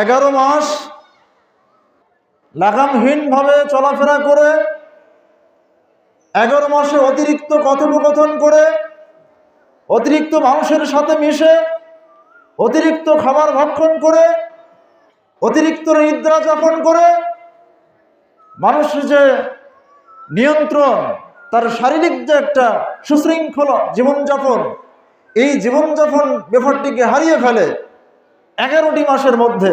11 মাস লাগামহীনভাবে চলাফেরা করে, 11 মাসে অতিরিক্ত কথোপকথন করে, অতিরিক্ত মানুষের সাথে মিশে, অতিরিক্ত খাবার ভক্ষণ করে, অতিরিক্ত নিদ্রা যাপন করে মানুষের যে নিয়ন্ত্রণ, তার শারীরিক যে একটা সুশৃঙ্খল জীবনযাপন, এই জীবনযাপন ব্যাপারটিকে হারিয়ে ফেলে 11টি মাসের মধ্যে।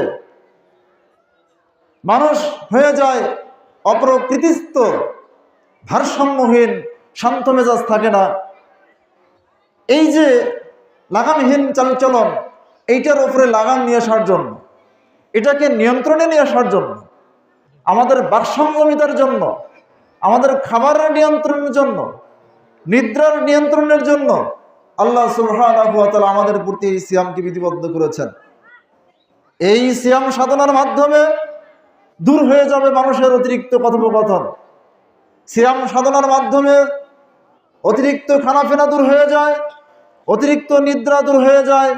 মানুষ হয়ে যায় অপ্রকৃতিস্থ, ভারসাম্যহীন, শান্ত মেজাজ থাকে না। এই যে লাগামহীন চালচলন, এইটার উপরে লাগাম নিয়ে আসার জন্য, এটাকে নিয়ন্ত্রণে নিয়ে আসার জন্য, আমাদের বাকসংযমিতার জন্য, আমাদের খাবারের নিয়ন্ত্রণের জন্য, নিদ্রার নিয়ন্ত্রণের জন্য আল্লাহ সুবহানাহু ওয়া তাআলা আমাদের প্রতি এই সিয়ামকে বিধিবদ্ধ করেছেন। এই সিয়াম সাধনার মাধ্যমে দূর হয়ে যাবে মানুষের অতিরিক্ত কথোপকথন। সিয়াম সাধনার মাধ্যমে অতিরিক্ত খানাফেনা দূর হয়ে যায়, অতিরিক্ত নিদ্রা দূর হয়ে যায়,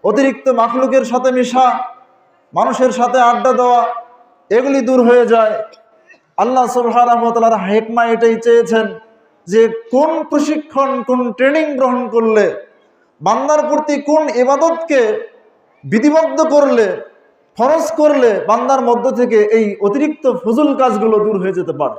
অতিরিক্ত মাখলুকের সাথে মিশা, মানুষের সাথে আড্ডা দেওয়া, এগুলি দূর হয়ে যায়। আল্লাহ সুবহানাহু ওয়া তাআলার হিকমা এটাই চেয়েছেন যে কোন প্রশিক্ষণ, কোন ট্রেনিং গ্রহণ করলে, বান্দার প্রতি কোন ইবাদতকে বিধিবদ্ধ করলে, ফরজ করলে বান্দার মধ্য থেকে এই অতিরিক্ত ফজুল কাজগুলো দূর হয়ে যেতে পারে।